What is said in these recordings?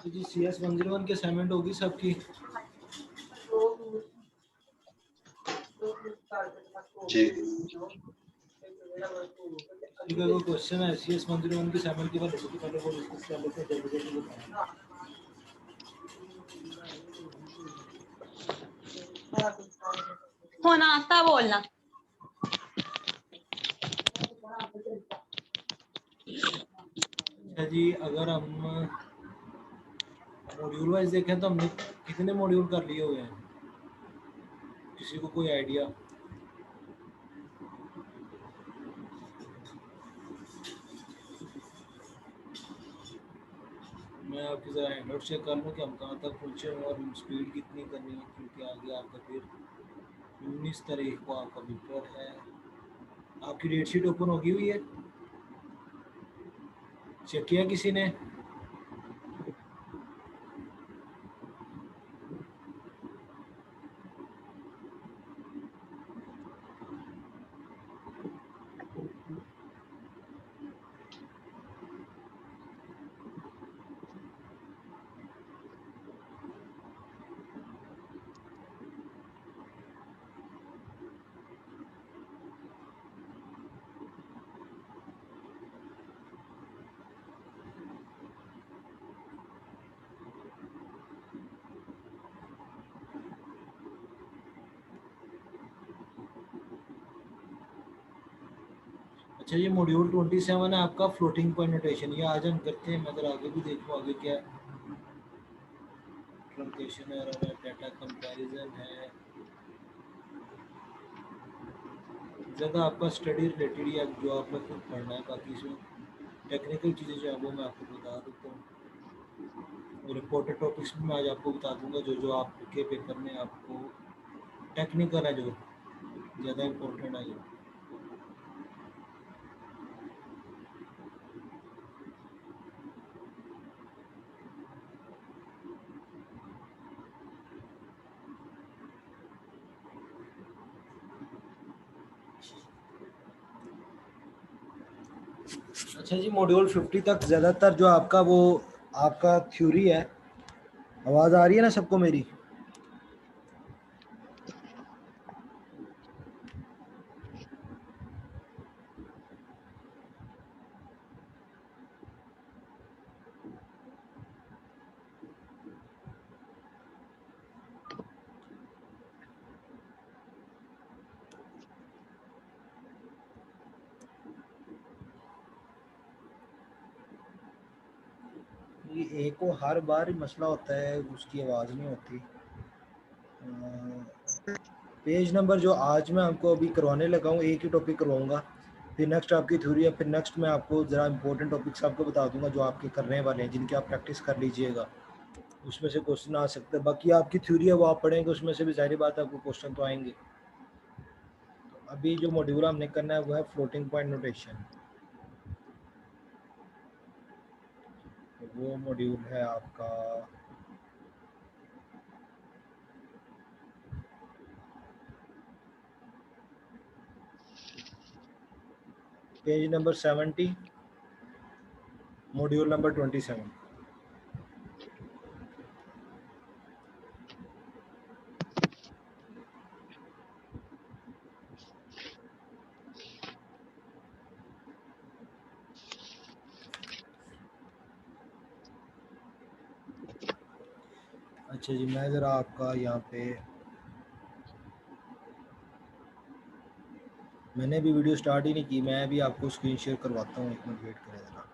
जी CS 101 की assignment होगी सबकी। जी ठीक है, कोई क्वेश्चन है CS 101 की असाइनमेंट के बाद सबसे पहले वो डिस्कस कर लेते हैं, जल्दी जल्दी बताएं। होना आता बोलना। अच्छा जी, अगर हम मॉड्यूल वाइज देखें तो हमने कितने मॉड्यूल कर लिए हुए हैं, किसी को कोई आइडिया? मैं आपकी ज़रा हैंडआउट चेक कर लूँ कि हम कहाँ तक पहुँचे हैं और स्पीड कितनी करनी है, क्योंकि आगे आपका फिर 19 तारीख को आपका पेपर है। आपकी डेट शीट ओपन होगी हुई है, चेक किया किसी ने? अच्छा, ये मॉड्यूल 27 है आपका, फ्लोटिंग पॉइंट नोटेशन। ये आज हम करते हैं। मैं अगर आगे भी देखूँ, आगे क्या है, ट्रंकेशन एरर है, डाटा कंपैरिजन है, ज़्यादा आपका स्टडी रिलेटेड ही जो आपने खुद पढ़ना है। बाकी इसमें टेक्निकल चीज़ें जो है वो मैं आपको बता देता हूँ, और इम्पोर्टेंट टॉपिक्स भी मैं आज आपको बता दूंगा, जो जो आपके पेपर में आपको टेक्निकल है, जो ज़्यादा इम्पोर्टेंट है। जो अच्छा जी, मॉड्यूल 50 तक ज़्यादातर जो आपका वो आपका थ्योरी है। आवाज़ आ रही है ना सबको मेरी? ये एक को हर बार ही मसला होता है, उसकी आवाज़ नहीं होती। पेज नंबर जो आज मैं आपको अभी करवाने लगा हूँ, एक ही टॉपिक करवाऊंगा, फिर नेक्स्ट आपकी थ्योरी है, फिर नेक्स्ट मैं आपको ज़रा इंपॉर्टेंट टॉपिक्स आपको बता दूंगा जो आपके करने वाले हैं, जिनकी आप प्रैक्टिस कर लीजिएगा। उसमें से क्वेश्चन आ सकते हैं। बाकी आपकी थ्योरी है वो आप पढ़ेंगे, उसमें से भी जाहिर बात है आपको क्वेश्चन तो आएंगे। तो अभी जो मॉड्यूल हमने करना है वो है फ्लोटिंग पॉइंट नोटेशन। वो मॉड्यूल है आपका पेज नंबर 70, मॉड्यूल नंबर 27। अच्छा जी, मैं ज़रा आपका यहाँ पे मैंने भी वीडियो स्टार्ट ही नहीं की, मैं भी आपको स्क्रीन शेयर करवाता हूँ, एक मिनट वेट करें ज़रा।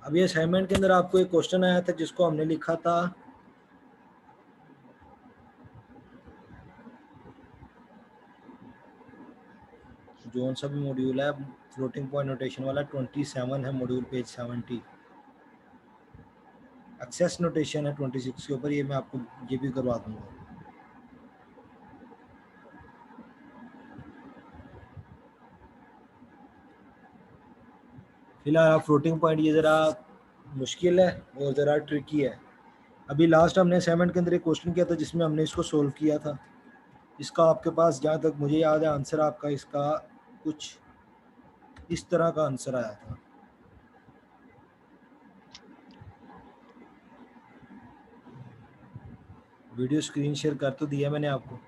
अभी असाइनमेंट के अंदर आपको एक क्वेश्चन आया था जिसको हमने लिखा था जो सा भी मॉड्यूल है फ्लोटिंग पॉइंट नोटेशन वाला 27 है मॉड्यूल, पेज 70। एक्सेस नोटेशन है 26 के ऊपर, ये मैं आपको ये भी करवा दूंगा। फिलहाल आप फ्लोटिंग पॉइंट, ये ज़रा मुश्किल है और ज़रा ट्रिकी है। अभी लास्ट हमने असाइनमेंट के अंदर एक क्वेश्चन किया था जिसमें हमने इसको सोल्व किया था। इसका आपके पास जहाँ तक मुझे याद है आंसर आपका इसका कुछ इस तरह का आंसर आया था। वीडियो स्क्रीन शेयर कर तो दिया मैंने आपको।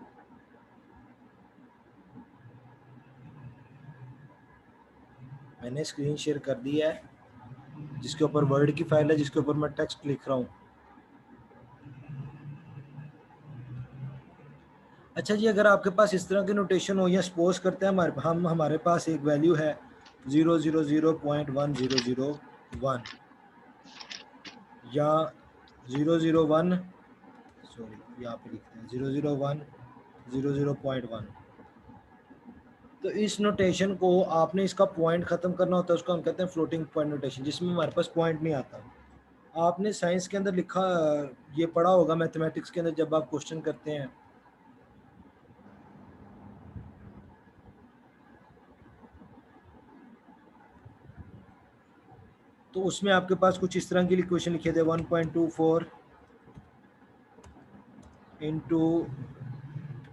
मैंने स्क्रीन शेयर कर दिया है, जिसके ऊपर वर्ड की फाइल है, जिसके ऊपर मैं टेक्स्ट लिख रहा हूँ। अच्छा जी, अगर आपके पास इस तरह के नोटेशन हो, या सपोज करते हैं हमारे पास एक वैल्यू है 000.1001 या 001, सॉरी यहाँ पे लिखते हैं 001 00.1। तो इस नोटेशन को आपने इसका पॉइंट ख़त्म करना होता है, उसको हम कहते हैं फ्लोटिंग पॉइंट नोटेशन, जिसमें हमारे पास पॉइंट नहीं आता। आपने साइंस के अंदर लिखा, ये पढ़ा होगा मैथमेटिक्स के अंदर जब आप क्वेश्चन करते हैं, तो उसमें आपके पास कुछ इस तरह के इक्वेशन लिखे थे 1.24 इंटू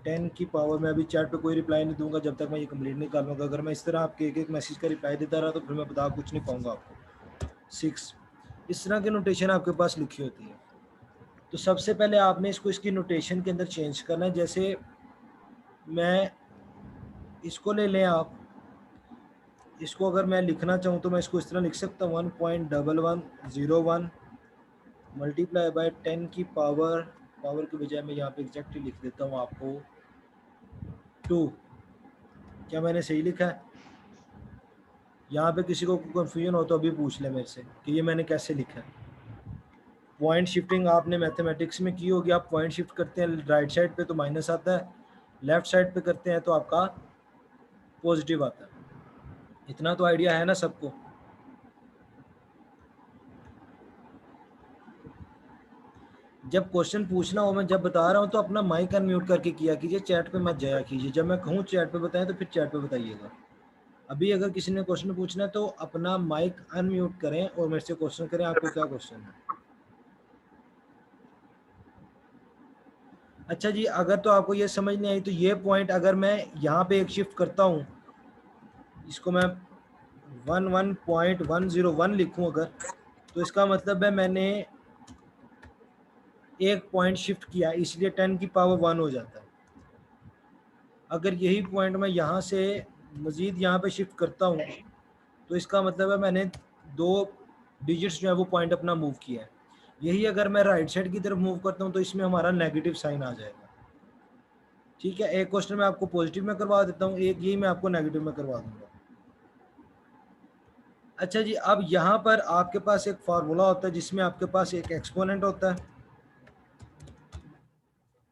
10 की पावर। मैं अभी चैट पे कोई रिप्लाई नहीं दूंगा जब तक मैं ये कंप्लीट नहीं कर लूँगा। अगर मैं इस तरह आपके एक एक मैसेज का रिप्लाई देता रहा तो फिर मैं बता कुछ नहीं पाऊंगा आपको। 6 इस तरह की नोटेशन आपके पास लिखी होती है। तो सबसे पहले आपने इसको इसकी नोटेशन के अंदर चेंज करना है। जैसे मैं इसको ले लें, आप इसको अगर मैं लिखना चाहूँ तो मैं इसको इस तरह लिख सकता हूँ 1.1101 मल्टीप्लाई बाय 10 की पावर के बजाय मैं यहाँ पे एग्जैक्टली लिख देता हूँ आपको 2। क्या मैंने सही लिखा है? यहाँ पे किसी को कंफ्यूजन हो तो अभी पूछ ले मेरे से कि ये मैंने कैसे लिखा है। पॉइंट शिफ्टिंग आपने मैथमेटिक्स में की होगी। आप पॉइंट शिफ्ट करते हैं राइट साइड पे तो माइनस आता है, लेफ्ट साइड पे करते हैं तो आपका पॉजिटिव आता है। इतना तो आइडिया है ना सबको? जब क्वेश्चन पूछना हो, मैं जब बता रहा हूँ तो अपना माइक अनम्यूट करके किया कीजिए, चैट पे मत जाया कीजिए। जब मैं कहूँ चैट पे बताएं तो फिर चैट पे बताइएगा। अभी अगर किसी ने क्वेश्चन पूछना है तो अपना माइक अनम्यूट करें और मेरे से क्वेश्चन करें, आपको क्या क्वेश्चन है। अच्छा जी, अगर तो आपको ये समझ नहीं आई तो ये पॉइंट अगर मैं यहाँ पे एक शिफ्ट करता हूँ, इसको मैं 11.101 लिखूँ अगर, तो इसका मतलब है मैंने एक पॉइंट शिफ्ट किया, इसलिए 10 की पावर 1 हो जाता है। अगर यही पॉइंट मैं यहाँ से मज़ीद यहाँ पे शिफ्ट करता हूँ तो इसका मतलब है मैंने 2 डिजिट्स जो है वो पॉइंट अपना मूव किया है। यही अगर मैं राइट साइड की तरफ मूव करता हूँ तो इसमें हमारा नेगेटिव साइन आ जाएगा। ठीक है, एक क्वेश्चन मैं आपको पॉजिटिव में करवा देता हूँ, एक यही मैं आपको नेगेटिव में करवा दूंगा। अच्छा जी, अब यहाँ पर आपके पास एक फार्मूला होता है जिसमें आपके पास एक एक्सपोनेंट होता है,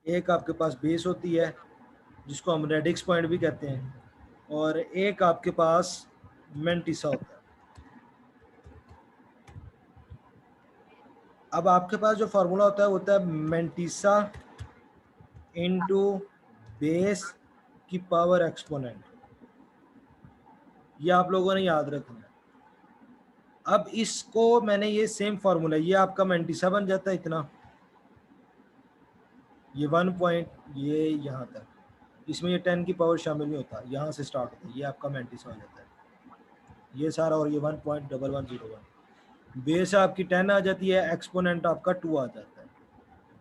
एक आपके पास बेस होती है जिसको हम रेडिक्स पॉइंट भी कहते हैं, और एक आपके पास मेंटिसा होता है। अब आपके पास जो फार्मूला होता है मेंटिसा इनटू बेस की पावर एक्सपोनेंट। ये आप लोगों ने याद रखना है। अब इसको मैंने ये सेम फार्मूला, ये आपका मेंटिसा बन जाता है इतना, ये 1 पॉइंट ये यहाँ तक, इसमें ये 10 की पावर शामिल नहीं होता, यहाँ से स्टार्ट होता है, ये आपका मेंटिसा हो जाता है ये सारा, और ये 1.1101 बेस आपकी 10 आ जाती है, एक्सपोनेंट आपका 2 आ जाता है।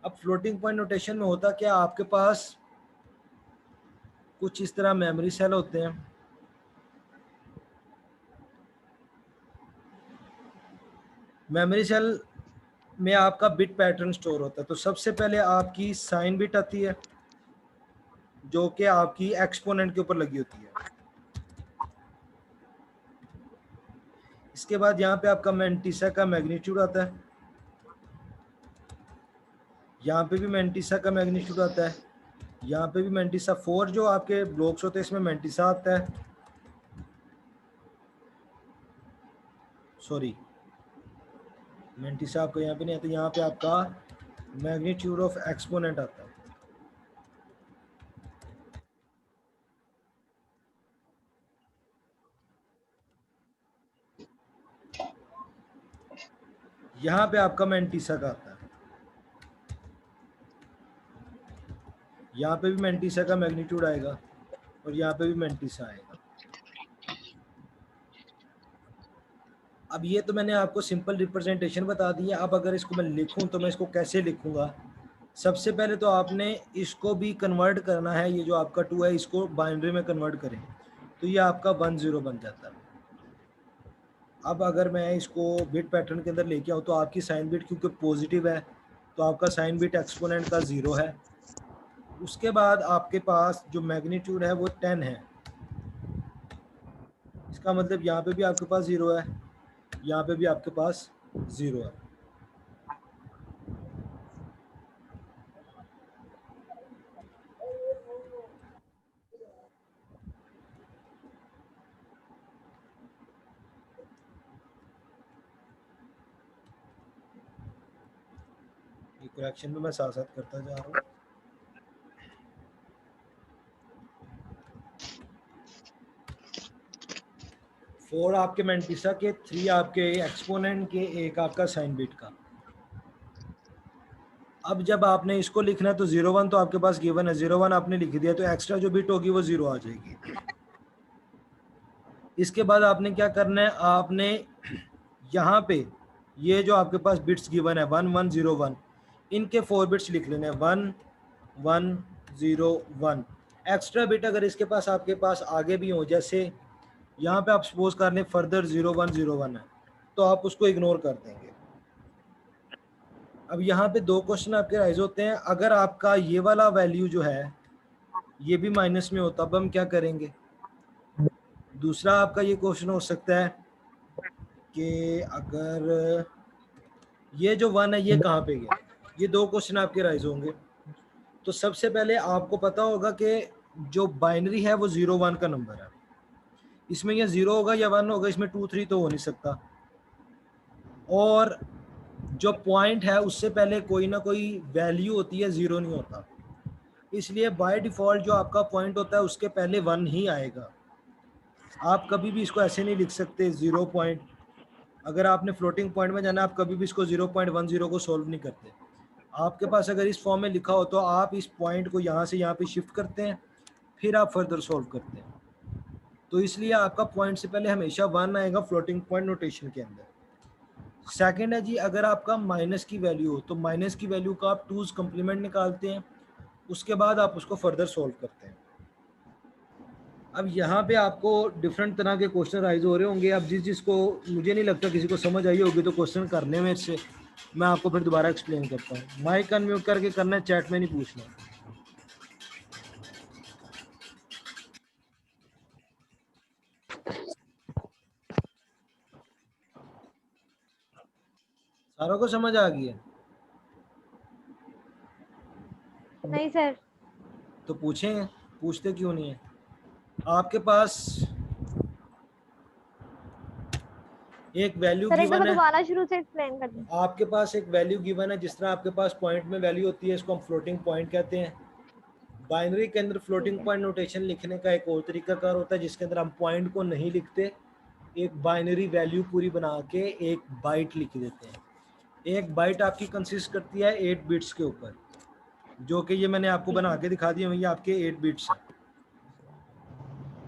अब फ्लोटिंग पॉइंट नोटेशन में होता क्या, आपके पास कुछ इस तरह मेमोरी सेल होते हैं। मेमोरी सेल में आपका बिट पैटर्न स्टोर होता है। तो सबसे पहले आपकी साइन बिट आती है जो कि आपकी एक्सपोनेंट के ऊपर लगी होती है। इसके बाद यहाँ पे आपका मेंटिसा का मैग्नीट्यूड आता है, यहाँ पे भी मेंटिसा का मैग्नीट्यूड आता है, यहाँ पे भी मेंटिसा 4 जो आपके ब्लॉक्स होते हैं इसमें मेंटिसा आता है, सॉरी मेंटिसा आपका यहाँ पे नहीं आता, यहाँ पे आपका मैग्नीट्यूड ऑफ एक्सपोनेंट आता है। यहाँ पे आपका मेंटिसा का आता है। यहाँ पे भी मैंटिसा का मैग्नीट्यूड आएगा और यहाँ पे भी मैंटिसा आएगा। अब ये तो मैंने आपको सिंपल रिप्रेजेंटेशन बता दी है। अब अगर इसको मैं लिखूं तो मैं इसको कैसे लिखूंगा? सबसे पहले तो आपने इसको भी कन्वर्ट करना है, ये जो आपका 2 है इसको बाइनरी में कन्वर्ट करें तो ये आपका 10 बन जाता है। अब अगर मैं इसको बिट पैटर्न के अंदर लेके आऊँ तो आपकी साइन बिट क्योंकि पॉजिटिव है तो आपका साइन बिट एक्सपोनेंट का 0 है। उसके बाद आपके पास जो मैग्नीट्यूड है वो 10 है, इसका मतलब यहाँ पे भी आपके पास 0 है, यहाँ पे भी आपके पास 0 है। ये करेक्शन भी मैं साथ साथ करता जा रहा हूँ। फोर आपके मैंटिसा के, 3 आपके एक्सपोनेंट के, 1 आपका साइन बिट का। अब जब आपने इसको लिखना है तो 01 तो आपके पास गिवन है, 01 आपने लिख दिया तो एक्स्ट्रा जो बिट होगी वो 0 आ जाएगी। इसके बाद आपने क्या करना है, आपने यहाँ पे ये जो आपके पास बिट्स गिवन है 1101, इनके 4 बिट्स लिख लेने हैं 1101। एक्स्ट्रा बिट अगर इसके पास आपके पास आगे भी हो, जैसे यहाँ पे आप सपोज कर लें फर्दर 0101 है तो आप उसको इग्नोर कर देंगे। अब यहाँ पे 2 क्वेश्चन आपके राइज होते हैं। अगर आपका ये वाला वैल्यू जो है ये भी माइनस में होता, अब हम क्या करेंगे? दूसरा आपका ये क्वेश्चन हो सकता है कि अगर ये जो 1 है ये कहाँ पे गया? ये 2 क्वेश्चन आपके राइज होंगे। तो सबसे पहले आपको पता होगा कि जो बाइनरी है वो 01 का नंबर है, इसमें ये 0 होगा या 1 होगा, इसमें 2 3 तो हो नहीं सकता। और जो पॉइंट है उससे पहले कोई ना कोई वैल्यू होती है, 0 नहीं होता। इसलिए बाय डिफ़ॉल्ट जो आपका पॉइंट होता है उसके पहले 1 ही आएगा। आप कभी भी इसको ऐसे नहीं लिख सकते 0 पॉइंट। अगर आपने फ्लोटिंग पॉइंट में जाना, आप कभी भी इसको 0.10 को सोल्व नहीं करते। आपके पास अगर इस फॉर्म में लिखा हो तो आप इस पॉइंट को यहाँ से यहाँ पे शिफ्ट करते हैं, फिर आप फर्दर सोल्व करते हैं। तो इसलिए आपका पॉइंट से पहले हमेशा 1 आएगा फ्लोटिंग पॉइंट नोटेशन के अंदर। सेकंड है जी, अगर आपका माइनस की वैल्यू हो तो माइनस की वैल्यू का आप 2's कम्प्लीमेंट निकालते हैं, उसके बाद आप उसको फर्दर सोल्व करते हैं। अब यहाँ पे आपको डिफरेंट तरह के क्वेश्चन राइज हो रहे होंगे। अब जिसको मुझे नहीं लगता किसी को समझ आई होगी तो क्वेश्चन करने में से मैं आपको फिर दोबारा एक्सप्लेन करता हूँ। माइक अनम्यूट करके करना है, चैट में नहीं पूछना। सारों को समझ आ गई है? नहीं सर। तो पूछें, पूछते क्यों नहीं है? आपके पास एक वैल्यू सर एक गिवन दफा है, दोबारा शुरू से एक्सप्लेन कर दें। आपके पास एक वैल्यू गिवन है, जिस तरह आपके पास पॉइंट में वैल्यू होती है, इसको हम फ्लोटिंग पॉइंट कहते हैं। बाइनरी के अंदर फ्लोटिंग पॉइंट नोटेशन लिखने का एक और तरीकाकार होता है जिसके अंदर हम पॉइंट को नहीं लिखते, एक बाइनरी वैल्यू पूरी बना के एक बाइट लिख देते हैं। एक बाइट आपकी कंसिस्ट करती है 8 बिट्स के ऊपर, जो कि ये मैंने आपको बना के दिखा दिया, ये आपके 8 बिट्स हैं।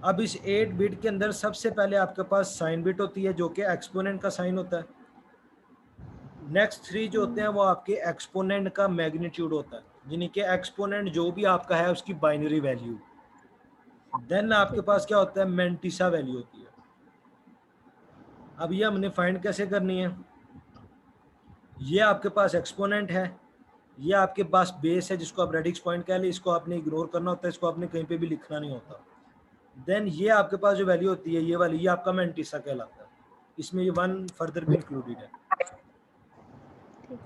अब इस 8 बिट के अंदर सबसे पहले आपके पास साइन बिट होती है जो कि एक्सपोनेंट का साइन होता है। नेक्स्ट 3 जो होते हैं वो आपके एक्सपोनेंट का मैग्नीट्यूड होता है, यानी कि एक्सपोनेंट जो भी आपका है उसकी बाइनरी वैल्यू। देन आपके पास क्या होता है, मैंटिसा वैल्यू होती है। अब ये हमने फाइंड कैसे करनी है? ये आपके पास एक्सपोनेंट है, ये आपके पास बेस है जिसको आप रेडिक्स पॉइंट कह लें, इसको आपने इग्नोर करना होता है, इसको आपने कहीं पे भी लिखना नहीं होता। देन ये आपके पास जो वैल्यू होती है ये वाली, ये आपका मैंटिसा कहलाता है, इसमें ये 1 फर्दर भी इंक्लूडेड है।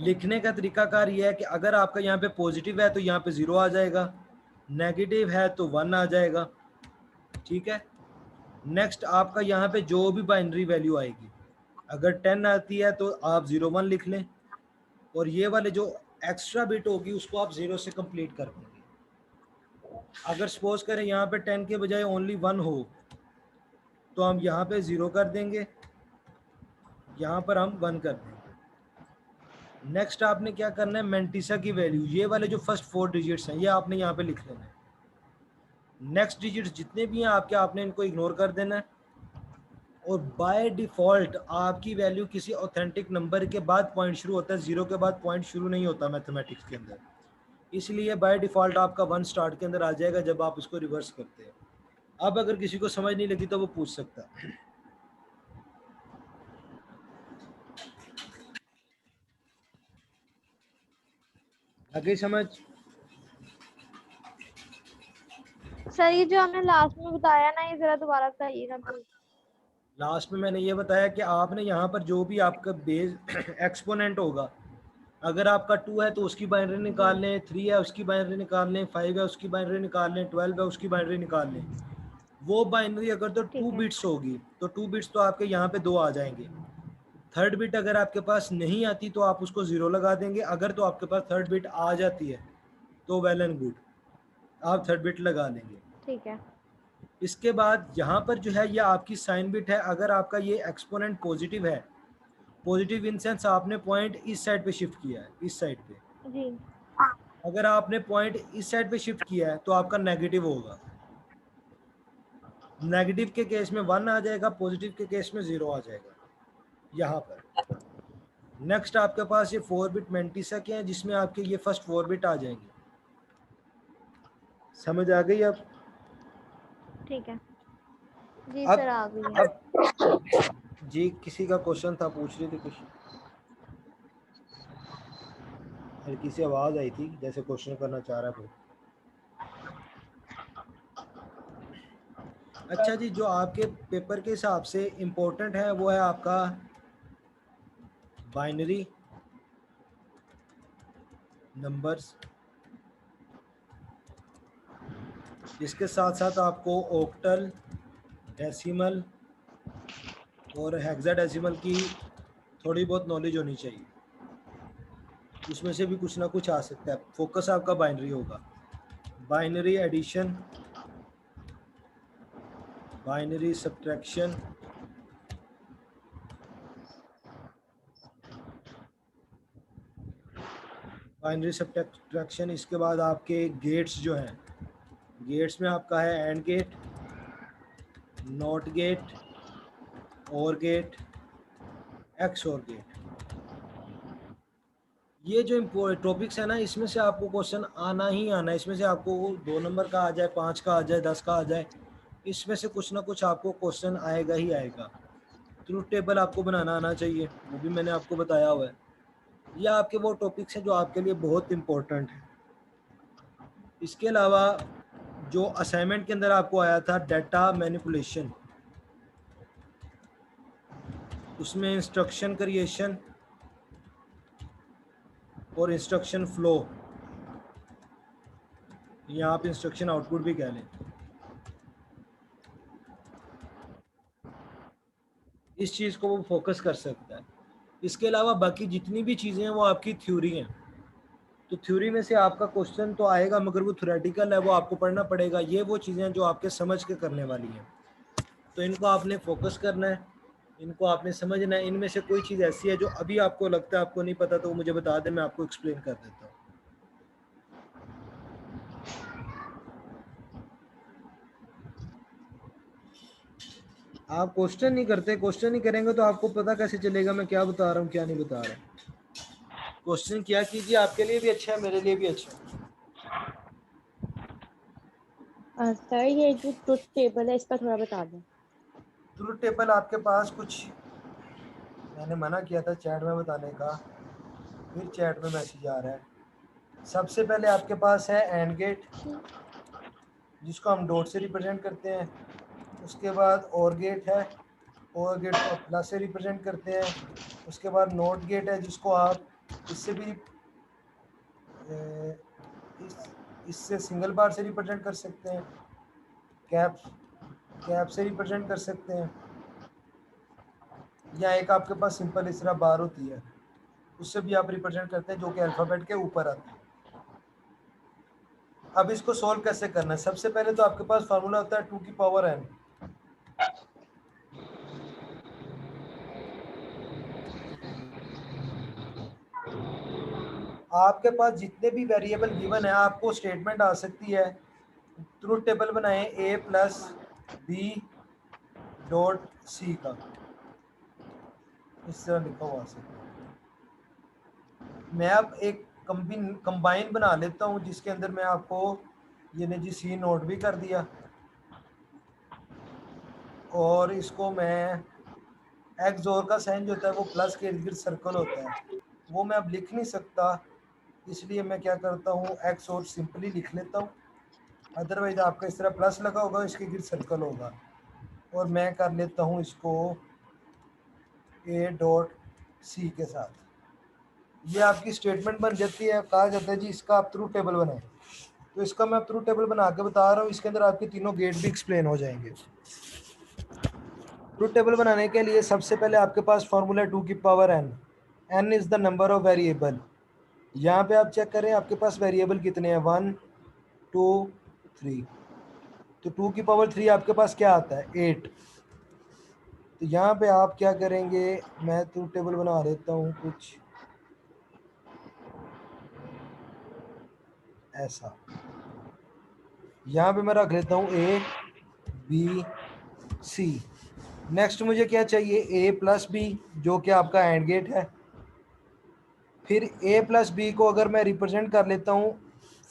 लिखने का तरीकाकार ये है कि अगर आपका यहाँ पे पॉजिटिव है तो यहाँ पे 0 आ जाएगा, नेगेटिव है तो 1 आ जाएगा, ठीक है। नेक्स्ट आपका यहाँ पे जो भी बाइनरी वैल्यू आएगी, अगर 10 आती है तो आप 01 लिख लें, और ये वाले जो एक्स्ट्रा बिट होगी उसको आप 0 से कंप्लीट कर देंगे। अगर सपोज करें यहाँ पे 10 के बजाय ओनली 1 हो तो हम यहाँ पे 0 कर देंगे, यहाँ पर हम 1 कर देंगे। नेक्स्ट आपने क्या करना है, मेंटिसा की वैल्यू, ये वाले जो फर्स्ट 4 डिजिट्स हैं ये आपने यहाँ पे लिख लेना है। नेक्स्ट डिजिट्स जितने भी हैं आपके, आपने इनको इग्नोर कर देना है। और बाय डिफ़ॉल्ट आपकी वैल्यू किसी ऑथेंटिक नंबर के बाद पॉइंट शुरू होता है, 0 के बाद पॉइंट शुरू नहीं होता मैथमेटिक्स के अंदर, इसलिए बाय डिफ़ॉल्ट आपका 1 स्टार्ट के अंदर आ जाएगा जब आप उसको रिवर्स करते हैं। अब अगर किसी को समझ नहीं लगी तो वो पूछ सकता है। आगे समझ? सर ये जो हमने लास्ट में बताया ना, ये जरा दोबारा बताइएगा प्लीज। लास्ट में मैंने ये बताया कि आपने यहाँ पर जो भी आपका बेस एक्सपोनेंट होगा, अगर आपका 2 है तो उसकी बाइनरी निकाल लें, 3 है उसकी बाइनरी निकाल लें, 5 है उसकी बाइनरी निकाल लें, 12 है उसकी बाइनरी निकाल लें। वो बाइनरी अगर तो 2 ठीक है। बिट्स होगी तो 2 बिट्स तो आपके यहाँ पे 2 आ जाएंगे। थर्ड बिट अगर आपके पास नहीं आती तो आप उसको 0 लगा देंगे, अगर तो आपके पास थर्ड बिट आ जाती है तो वेल एंड गुड, आप थर्ड बिट लगा लेंगे। ठीक है। इसके बाद यहाँ पर जो है ये आपकी साइन बिट है। अगर आपका ये एक्सपोनेंट पॉजिटिव है, पॉजिटिव इन सेंस आपने पॉइंट इस साइड पे शिफ्ट किया है, इस साइड पे। जी। अगर आपने पॉइंट इस साइड पे शिफ्ट किया है तो आपका नेगेटिव होगा। नेगेटिव के केस में 1 आ जाएगा, पॉजिटिव के केस में 0 आ जाएगा यहाँ पर। नेक्स्ट आपके पास ये 4 बिट मेंटिसा के हैं जिसमें आपके ये फर्स्ट 4 बिट आ जाएंगे। समझ आ गई अब? ठीक है जी अब सर, आ गई है। अब जी किसी का क्वेश्चन था, पूछ रही थी कुछ, हल्की सी आवाज आई थी जैसे क्वेश्चन करना चाह रहा है कोई। अच्छा जी, जो आपके पेपर के हिसाब से इम्पोर्टेंट है वो है आपका बाइनरी नंबर्स, जिसके साथ साथ आपको ऑक्टल, डेसिमल और हेक्साडेसिमल की थोड़ी बहुत नॉलेज होनी चाहिए। उसमें से भी कुछ ना कुछ आ सकता है। फोकस आपका बाइनरी होगा, binary addition, binary subtraction, binary subtraction. इसके बाद आपके गेट्स जो हैं, गेट्स में आपका है एंड गेट, नॉट गेट, और गेट, एक्स और गेट। ये जो टॉपिक्स है ना, इसमें से आपको क्वेश्चन आना ही आना है। इसमें से आपको 2 नंबर का आ जाए, 5 का आ जाए, 10 का आ जाए, इसमें से कुछ ना कुछ आपको क्वेश्चन आएगा ही आएगा। ट्रूथ टेबल आपको बनाना आना चाहिए, वो भी मैंने आपको बताया हुआ है। ये आपके वो टॉपिक्स हैं जो आपके लिए बहुत इम्पोर्टेंट है। इसके अलावा जो असाइनमेंट के अंदर आपको आया था डाटा मैनिपुलेशन, उसमें इंस्ट्रक्शन क्रिएशन और इंस्ट्रक्शन फ्लो, या आप इंस्ट्रक्शन आउटपुट भी कह लें, इस चीज़ को वो फोकस कर सकता है। इसके अलावा बाकी जितनी भी चीज़ें हैं वो आपकी थ्योरी हैं। तो थ्योरी में से आपका क्वेश्चन तो आएगा मगर वो थ्योरेटिकल है, वो आपको पढ़ना पड़ेगा। ये वो चीज़ें हैं जो आपके समझ के करने वाली हैं, तो इनको आपने फोकस करना है, इनको आपने समझना है। इनमें से कोई चीज़ ऐसी है जो अभी आपको लगता है आपको नहीं पता तो वो मुझे बता दें, मैं आपको एक्सप्लेन कर देता हूँ। आप क्वेश्चन नहीं करते, क्वेश्चन नहीं करेंगे तो आपको पता कैसे चलेगा मैं क्या बता रहा हूँ क्या नहीं बता रहा। क्वेश्चन किया कीजिए, आपके लिए भी अच्छा है, मेरे लिए भी अच्छा है। सर ये जो ट्रुथ टेबल है इसका थोड़ा बता दें। ट्रूथ टेबल आपके पास कुछ, मैंने मना किया था चैट में बताने का, फिर चैट में मैसेज आ रहा है। सबसे पहले आपके पास है एंड गेट, जिसको हम डॉट से रिप्रेजेंट करते हैं। उसके बाद और गेट है, और गेट को प्लस से रिप्रेजेंट करते हैं। उसके बाद नोट गेट है, जिसको आप इससे भी इससे सिंगल बार से रिप्रेजेंट कर सकते हैं, कैप से रिप्रेजेंट कर सकते हैं, या एक आपके पास सिंपल इस तरह बार होती है उससे भी आप रिप्रेजेंट करते हैं, जो कि अल्फ़ाबेट के ऊपर आती है। अब इसको सोल्व कैसे करना है? सबसे पहले तो आपके पास फार्मूला होता है 2 की पावर n। आपके पास जितने भी वेरिएबल गिवन है आपको स्टेटमेंट आ सकती है, ट्रूथ टेबल बनाएं a plus B dot C का, इस तरह लिखा हुआ आ सकता है। मैं अब एक कंबाइन बना लेता हूँ जिसके अंदर मैं आपको ये ने जी सी नोट भी कर दिया, और इसको मैं एक्स और का साइन जो होता है वो प्लस के इर्द गिर्द सर्कल होता है, वो मैं अब लिख नहीं सकता, इसलिए मैं क्या करता हूँ एक्स और सिंपली लिख लेता हूँ। अदरवाइज आपका इस तरह प्लस लगा होगा, इसके गिर्द सर्कल होगा, और मैं कर लेता हूँ इसको ए डॉट सी के साथ। ये आपकी स्टेटमेंट बन जाती है। कहा जाता है जी इसका आप ट्रूथ टेबल बनाएं, तो इसका मैं ट्रूथ टेबल बना के बता रहा हूँ, इसके अंदर आपके तीनों गेट भी एक्सप्लेन हो जाएंगे। ट्रूथ टेबल बनाने के लिए सबसे पहले आपके पास फॉर्मूला 2 की power n, n is the number of variable. यहाँ पे आप चेक करें आपके पास वेरिएबल कितने हैं, 1 2 3, तो 2 की पावर 3 आपके पास क्या आता है, 8। तो यहाँ पे आप क्या करेंगे, मैं ट्रूथ टेबल बना लेता हूँ कुछ ऐसा। यहाँ पे मैं रख लेता हूँ ए बी सी। नेक्स्ट मुझे क्या चाहिए, ए प्लस बी जो कि आपका एंड गेट है। फिर ए प्लस बी को अगर मैं रिप्रेजेंट कर लेता हूँ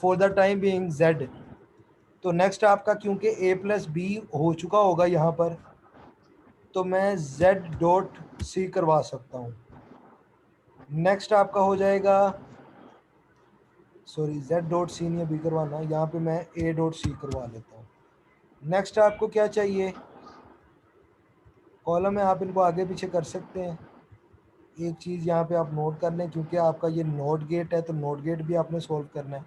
for the time being Z, तो नेक्स्ट आपका क्योंकि ए प्लस बी हो चुका होगा यहाँ पर, तो मैं जेड डॉट सी करवा सकता हूँ। नेक्स्ट आपका हो जाएगा, सॉरी जेड डॉट सी नहीं अभी करवाना, यहाँ पे मैं ए डॉट सी करवा लेता हूँ। नेक्स्ट आपको क्या चाहिए, कॉलम है, आप इनको आगे पीछे कर सकते हैं। एक चीज़ यहाँ पे आप नोट कर लें, क्योंकि आपका ये नोट गेट है तो नोट गेट भी आपने सॉल्व करना है,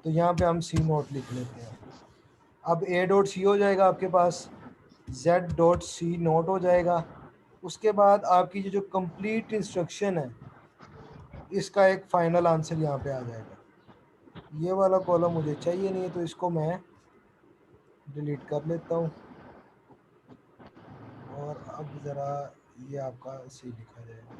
तो यहाँ पे हम सी नोट लिख लेते हैं। अब ए डॉट सी हो जाएगा आपके पास, जेड डॉट सी नोट हो जाएगा। उसके बाद आपकी जो कंप्लीट इंस्ट्रक्शन है इसका एक फाइनल आंसर यहाँ पे आ जाएगा। ये वाला कॉलम मुझे चाहिए नहीं है तो इसको मैं डिलीट कर लेता हूँ, और अब ज़रा ये आपका सी लिखा जाएगा।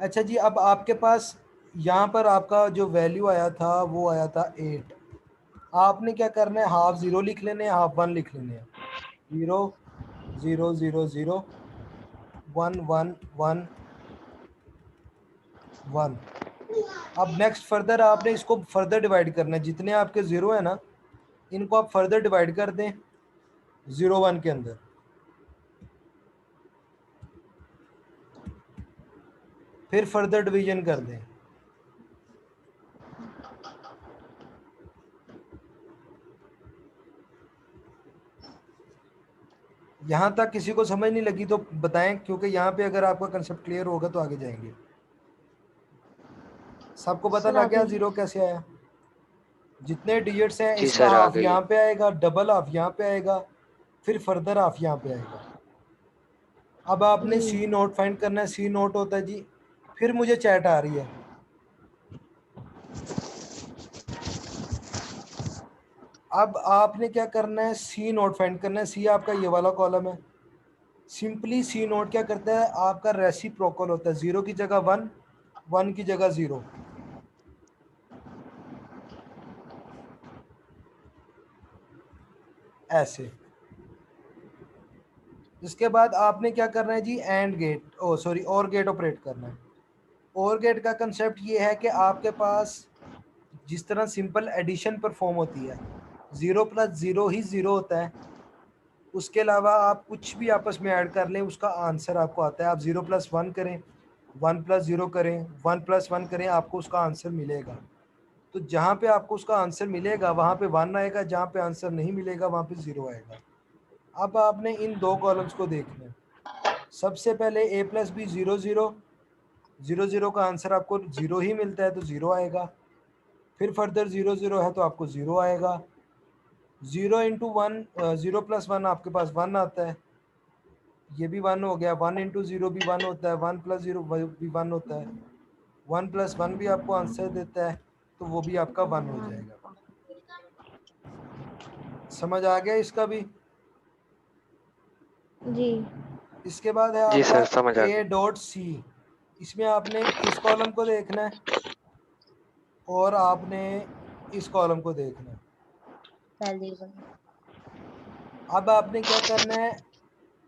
अच्छा जी, अब आपके पास यहाँ पर आपका जो वैल्यू आया था वो आया था 8। आपने क्या करना है, हाफ ज़ीरो लिख लेने हैं, हाफ 1 लिख लेने हैं। 0 0 0 0 1 1 1 1। अब नेक्स्ट फर्दर आपने इसको फर्दर डिवाइड करना है, जितने आपके ज़ीरो है ना इनको आप फर्दर डिवाइड कर दें 0 1 के अंदर। फिर फर्दर डिवीजन कर दें। यहाँ तक किसी को समझ नहीं लगी तो बताएं, क्योंकि यहाँ पे अगर आपका कंसेप्ट क्लियर होगा तो आगे जाएंगे। सबको पता सर आ लग गया गई। जीरो कैसे आया, जितने डिजिट्स हैं जी इसका सर, आ हाफ गई। यहाँ पे आएगा, डबल हाफ यहाँ पे आएगा, फिर फर्दर हाफ यहाँ पे आएगा। अब आपने सी नोट फाइंड करना है, सी नोट होता है जी, फिर मुझे चैट आ रही है, अब आपने क्या करना है, सी नोट फाइंड करना है। सी आपका ये वाला कॉलम है। सिंपली सी नोट क्या करता है, आपका रेसिप्रोकल होता है, 0 की जगह 1, 1 की जगह 0, ऐसे। इसके बाद आपने क्या करना है जी, एंड गेट, ओ सॉरी और गेट ऑपरेट करना है। और गेट का कंसेप्ट ये है कि आपके पास जिस तरह सिंपल एडिशन परफॉर्म होती है, 0 प्लस 0 ही 0 होता है, उसके अलावा आप कुछ भी आपस में ऐड कर लें उसका आंसर आपको आता है। आप 0 प्लस 1 करें, 1 प्लस 0 करें, 1 प्लस 1 करें, आपको उसका आंसर मिलेगा। तो जहाँ पे आपको उसका आंसर मिलेगा वहाँ पे 1 आएगा, जहाँ पे आंसर नहीं मिलेगा वहाँ पे 0 आएगा। अब आपने इन दो कॉलम्स को देखना है। सबसे पहले a प्लस बी 0 0 0 0 का आंसर आपको 0 ही मिलता है तो 0 आएगा। फिर फर्दर 0 0 है तो आपको 0 आएगा। 0 इंटू 1, 0 प्लस 1 आपके पास 1 आता है, ये भी 1 हो गया। 1 इंटू 0 भी 1 होता है, 1 प्लस 0 भी 1 होता है, 1 प्लस 1 भी आपको आंसर देता है, तो वो भी आपका 1 हो जाएगा। समझ आ गया इसका भी? जी। इसके बाद है जी आपका सर, समझ आ गया। A dot C. इसमें आपने इस कॉलम को देखना है और आपने इस कॉलम को देखना है। अब आपने क्या करना है,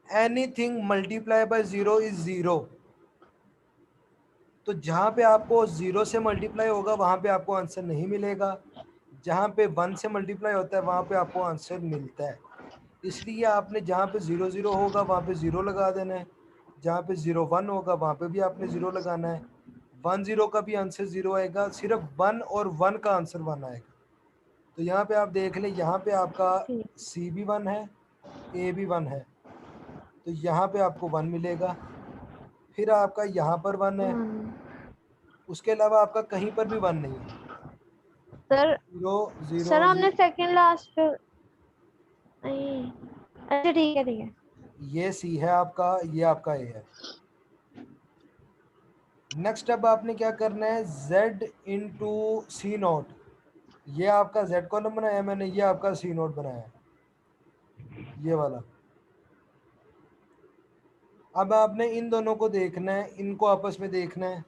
एनीथिंग मल्टीप्लाई बाय 0 इज 0। तो जहाँ पे आपको 0 से मल्टीप्लाई होगा वहाँ पे आपको आंसर नहीं मिलेगा, जहाँ पे 1 से मल्टीप्लाई होता है वहाँ पे आपको आंसर मिलता है। इसलिए आपने जहाँ पे 0 0 होगा वहाँ पे 0 लगा देना है, जहाँ पे 0 1 होगा वहाँ पे भी आपने 0 लगाना है। 1 0 का भी आंसर 0 आएगा, सिर्फ 1 और 1 का आंसर 1 आएगा। तो यहाँ पे आप देख लें, यहाँ पे आपका C भी 1 है, A भी 1 है, तो यहाँ पे आपको 1 मिलेगा। फिर आपका यहाँ पर 1 है, उसके अलावा आपका कहीं पर भी 1 नहीं है। सर 0 0 सर हमने सेकंड लास्ट पे नहीं, अच्छा ठीक है ठीक है। ये C है आपका, ये आपका A है। नेक्स्ट अब आपने क्या करना है, Z इंटू C नोट। ये आपका Z कॉलम बनाया मैंने, ये आपका C नोट बनाया, ये वाला। अब आपने इन दोनों को देखना है, इनको आपस में देखना है।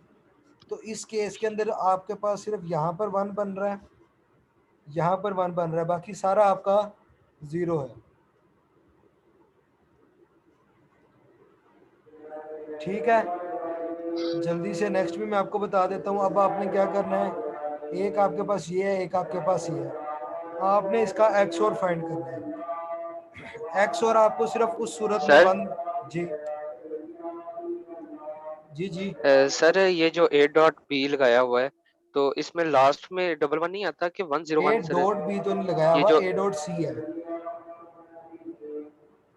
तो इस केस के अंदर आपके पास सिर्फ यहाँ पर 1 बन रहा है, यहाँ पर 1 बन रहा है, बाकी सारा आपका 0 है। ठीक है, जल्दी से नेक्स्ट भी मैं आपको बता देता हूँ। अब आपने क्या करना है, एक आपके पास ये है, एक आपके पास ये है, आपने इसका एक्स और फाइंड करना है। एक्स और आपको सिर्फ उस सूरत में सर 1, जी जी जी सर ये जो A डॉट बी लगाया हुआ है, तो इसमें लास्ट में डबल 1 नहीं आता कि 101 ए सर? डॉट बी तो नहीं लगाया ये हुआ, जो ए डॉट सी है,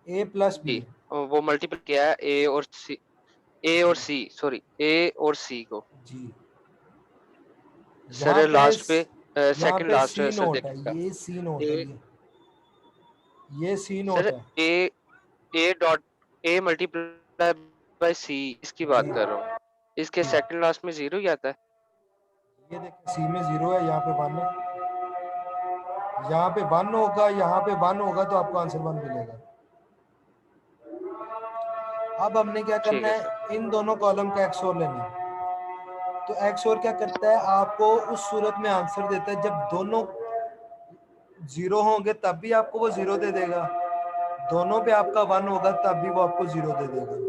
ए प्लस बी। वो मल्टीपल किया है ए और सी सॉरी ए और सी को जी, यहाँ सर। पे लास्ट पे second last C sir note है, देखिएगा। ये सी नोट है, ए ये सी सर नोट है। A dot A multiply by C, इसकी बात जी कर रहा हूँ। इसके जी, सेकंड लास्ट में 0 ही आता है। ये देखिए सी में 0 है, यहाँ पे 1 है, यहाँ पे 1 होगा, यहाँ पे 1 होगा, तो आपको आंसर 1 मिलेगा। अब हमने क्या ठीक करना है है, सर। इन दोनों कॉलम का एक्स और लेना है। तो एक्स और क्या करता है, आपको उस सूरत में आंसर देता है जब दोनों 0 होंगे तब भी आपको वो 0 दे देगा, दोनों पे आपका 1 होगा तब भी वो आपको 0 दे देगा।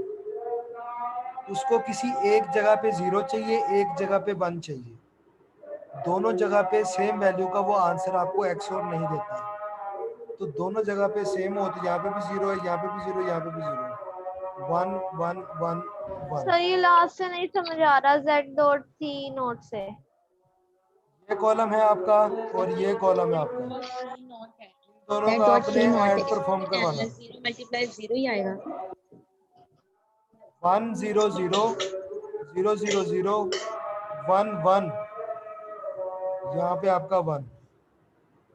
उसको किसी एक जगह पे 0 चाहिए, एक जगह पे 1 चाहिए, दोनों जगह पे सेम वैल्यू का वो आंसर आपको एक्स और नहीं देता। तो दोनों जगह पे सेम हो, तो यहाँ पे भी 0 है, यहाँ पे भी 0, यहाँ पे भी 0 है। 1 1 1 1। सर ये लास्ट से नहीं समझ आ रहा, Z डॉट C नोट से। ये कॉलम है आपका और ये कॉलम है आपका, दोनों का आपने ऐड परफॉर्म करवाना है। 0 मल्टीप्लाई 0 ही आएगा। 1 0 0 0 0 0 1 1, यहाँ पे आपका 1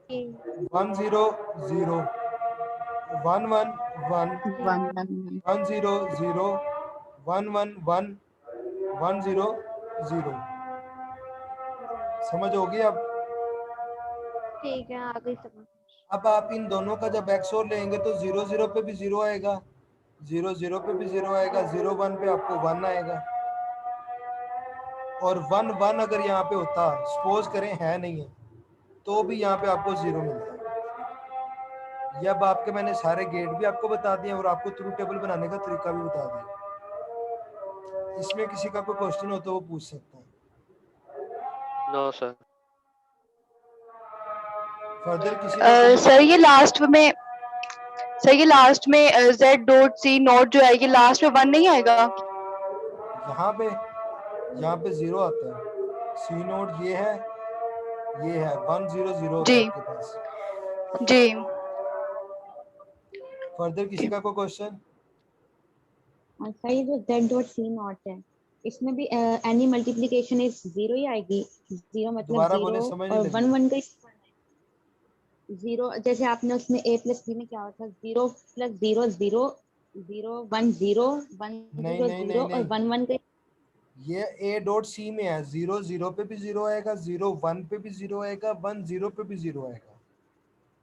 1 0 0 1 1 1 1 0 0 1 1 1 1 0 0। समझ होगी अब? ठीक है, आ गई समझ। अब आप इन दोनों का जब एक्स और लेंगे तो 0 0 पे भी 0 आएगा, 0 0 पे भी 0 आएगा, 0 1 पे आपको 1 आएगा, और 1 1 अगर यहाँ पे होता, सपोज करें है नहीं है, तो भी यहाँ पे आपको 0 मिलता है। ये अब आपके मैंने सारे गेट भी आपको बता दिए और आपको ट्रू टेबल बनाने का तरीका भी बता दिया। इसमें किसी का कोई क्वेश्चन हो तो वो पूछ सकता है। No sir. फर्दर किसी का सर ये लास्ट में Z डॉट C नोट जो है, ये लास्ट में 1 नहीं आएगा? यहाँ पे 0 आता है, सी नोट ये है 1 0 0 होता जी है आपके पास। जी। फर्दर किसी का कोई क्वेश्चन? सर ये जो Z डॉट C नॉट है, इसमें भी एनी मल्टीप्लिकेशन इज 0 ही आएगी? 0 मतलब दोबारा 0 बोले, समझ नहीं और लगी। 1 1 का 0, जैसे आपने उसमें A प्लस B में क्या होता है, 0 प्लस 0 0 0 1 0 1 नहीं 0 नहीं 0 नहीं और नहीं, 1 1 का ये ए डॉट सी में है, 0 0 पे भी 0 आएगा, 0 1 पे भी 0 आएगा, 1 0 पे भी 0 आएगा,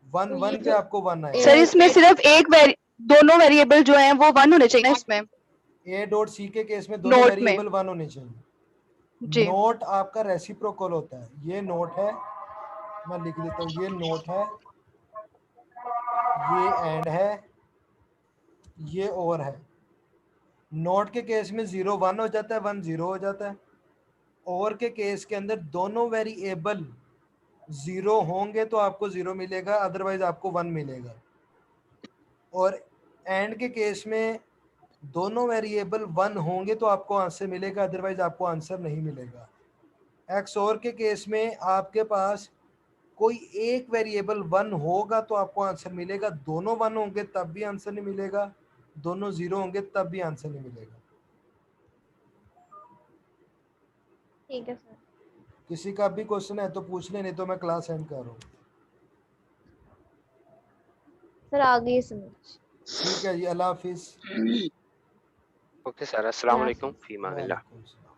1 तो ये 1 पे जो आपको 1 आएगा। सर इसमें सिर्फ दोनों वेरिएबल जो हैं वो 1 होने चाहिए ना इसमें, ए डॉट सी के केस में दोनों नोट में। वेरिएबल 1 होने चाहिए। जी नोट आपका रेसिप्रोकल होता है, ये नोट है, मैं लिख देता हूँ, ये नोट है, ये एंड है, ये और है। नोट के केस में 0 1 हो जाता है, 1 0 हो जाता है। और के केस के अंदर दोनों वेरिएबल 0 होंगे तो आपको 0 मिलेगा, अदरवाइज आपको 1 मिलेगा। और एंड के केस में दोनों वेरिएबल 1 होंगे तो आपको आंसर मिलेगा, अदरवाइज आपको आंसर नहीं मिलेगा। एक्स और के केस में आपके पास कोई एक वेरिएबल 1 होगा तो आपको आंसर मिलेगा, दोनों 1 होंगे तब भी आंसर नहीं मिलेगा, दोनों 0 होंगे तब भी आंसर नहीं मिलेगा। ठीक है सर। किसी का भी क्वेश्चन है तो पूछ ले, नहीं तो मैं क्लास एंड कर रहा हूँ। सर आ गई समझ। ठीक है जी, अल्लाह हाफिज। ओके सर, अस्सलाम अल्लाह वालेकुम, हाफिज। फीमा मिल्लाह। वालेकुम सलाम।